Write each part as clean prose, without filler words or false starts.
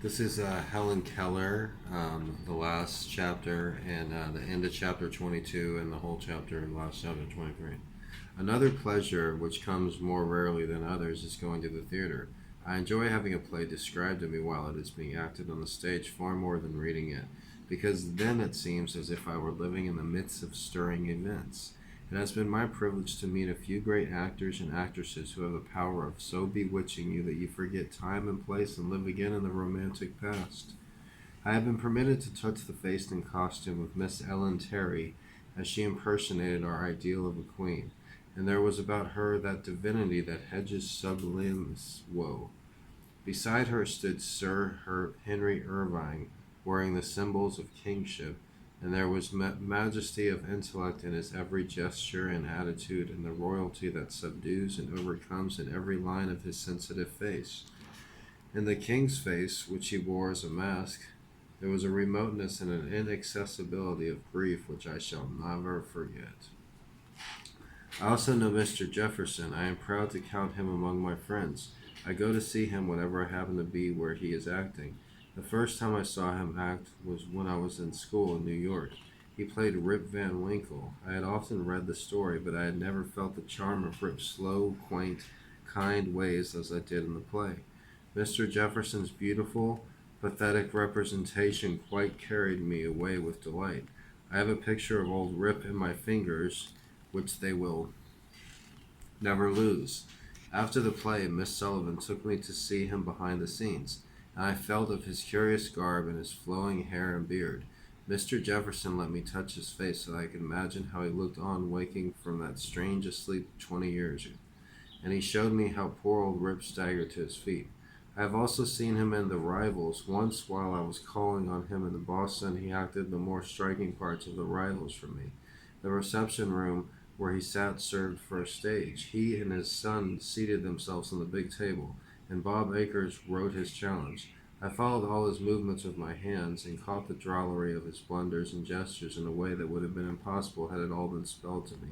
This is Helen Keller, the last chapter and the end of chapter 22 and the whole chapter in last chapter 23. Another pleasure which comes more rarely than others is going to the theater. I enjoy having a play described to me while it is being acted on the stage far more than reading it, because then it seems as if I were living in the midst of stirring events. It has been my privilege to meet a few great actors and actresses who have the power of so bewitching you that you forget time and place and live again in the romantic past. I have been permitted to touch the face and costume of Miss Ellen Terry as she impersonated our ideal of a queen, and there was about her that divinity that hedges sublimes woe. Beside her stood Sir Henry Irving, wearing the symbols of kingship, and there was majesty of intellect in his every gesture and attitude, and the royalty that subdues and overcomes in every line of his sensitive face. In the king's face, which he wore as a mask, there was a remoteness and an inaccessibility of grief which I shall never forget. I also know Mr. Jefferson. I am proud to count him among my friends. I go to see him whenever I happen to be where he is acting. The first time I saw him act was when I was in school in New York. He played Rip Van Winkle. I had often read the story, but I had never felt the charm of Rip's slow, quaint, kind ways as I did in the play. Mr. Jefferson's beautiful, pathetic representation quite carried me away with delight. I have a picture of old Rip in my fingers, which they will never lose. After the play, Miss Sullivan took me to see him behind the scenes, and I felt of his curious garb and his flowing hair and beard. Mr. Jefferson let me touch his face so that I could imagine how he looked on waking from that strange asleep 20 years, and he showed me how poor old Rip staggered to his feet. I have also seen him in The Rivals. Once, while I was calling on him in Boston, he acted the more striking parts of The Rivals for me. The reception room where he sat served for a stage. He and his son seated themselves on the big table, and Bob Acres wrote his challenge. I followed all his movements with my hands and caught the drollery of his blunders and gestures in a way that would have been impossible had it all been spelled to me.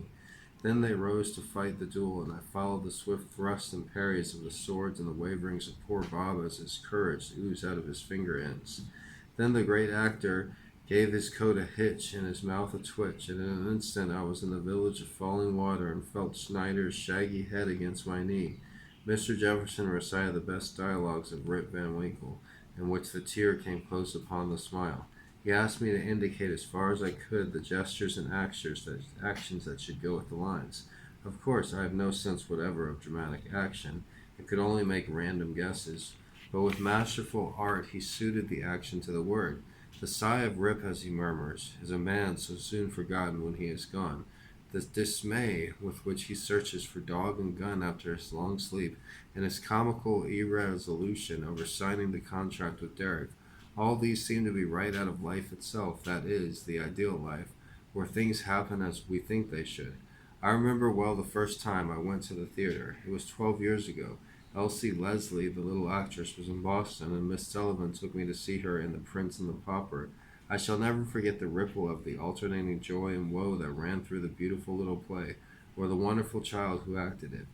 Then they rose to fight the duel, and I followed the swift thrusts and parries of the swords and the waverings of poor Bob as his courage oozed out of his finger ends. Then the great actor gave his coat a hitch and his mouth a twitch, and in an instant I was in the village of Falling Water and felt Schneider's shaggy head against my knee. Mr. Jefferson recited the best dialogues of Rip Van Winkle, in which the tear came close upon the smile. He asked me to indicate as far as I could the gestures and actions that should go with the lines. Of course, I have no sense whatever of dramatic action, and could only make random guesses, but with masterful art he suited the action to the word. The sigh of Rip as he murmurs, "Is a man so soon forgotten when he is gone?" The dismay with which he searches for dog and gun after his long sleep, and his comical irresolution over signing the contract with Derek, all these seem to be right out of life itself, that is, the ideal life, where things happen as we think they should. I remember well the first time I went to the theater. It was 12 years ago. Elsie Leslie, the little actress, was in Boston, and Miss Sullivan took me to see her in The Prince and the Pauper. I shall never forget the ripple of the alternating joy and woe that ran through the beautiful little play, or the wonderful child who acted it.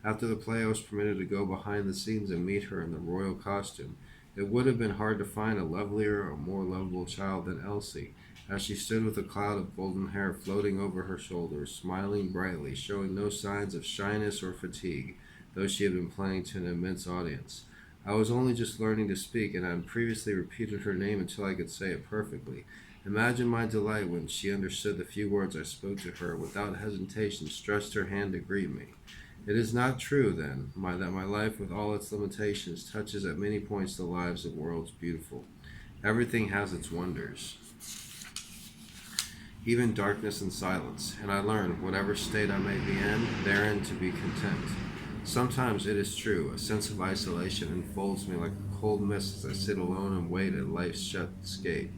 After the play I was permitted to go behind the scenes and meet her in the royal costume. It would have been hard to find a lovelier or more lovable child than Elsie, as she stood with a cloud of golden hair floating over her shoulders, smiling brightly, showing no signs of shyness or fatigue, though she had been playing to an immense audience. I was only just learning to speak, and I had previously repeated her name until I could say it perfectly. Imagine my delight when she understood the few words I spoke to her, without hesitation stretched her hand to greet me. It is not true, then, that my life, with all its limitations, touches at many points the lives of worlds beautiful. Everything has its wonders, even darkness and silence, and I learn, whatever state I may be in, therein to be content. Sometimes, it is true, a sense of isolation enfolds me like a cold mist as I sit alone and wait at life's shut gate.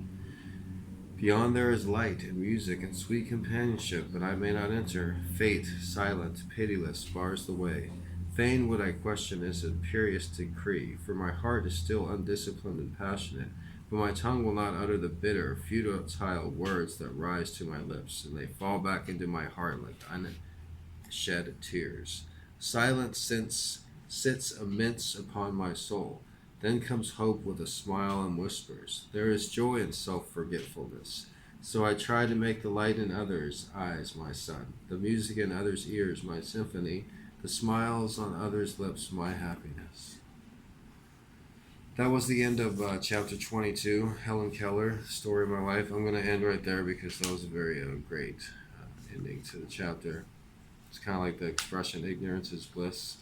Beyond there is light and music and sweet companionship, but I may not enter. Fate, silent, pitiless, bars the way. Fain would I question its imperious decree, for my heart is still undisciplined and passionate, but my tongue will not utter the bitter, futile words that rise to my lips, and they fall back into my heart like unshed tears. Silence sits immense upon my soul. Then comes hope with a smile and whispers. There is joy in self-forgetfulness. So I try to make the light in others' eyes my sun, the music in others' ears my symphony, the smiles on others' lips my happiness. That was the end of chapter 22, Helen Keller, Story of My Life. I'm going to end right there because that was a very great ending to the chapter. It's kind of like the expression, ignorance is bliss.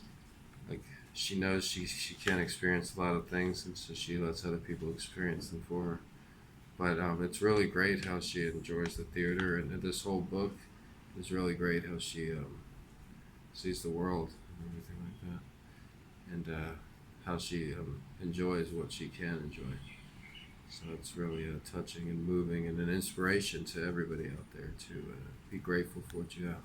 Like, she knows she can't experience a lot of things, and so she lets other people experience them for her. But it's really great how she enjoys the theater, and this whole book is really great how she sees the world and everything like that, and how she enjoys what she can enjoy. So it's really touching and moving and an inspiration to everybody out there to be grateful for what you have.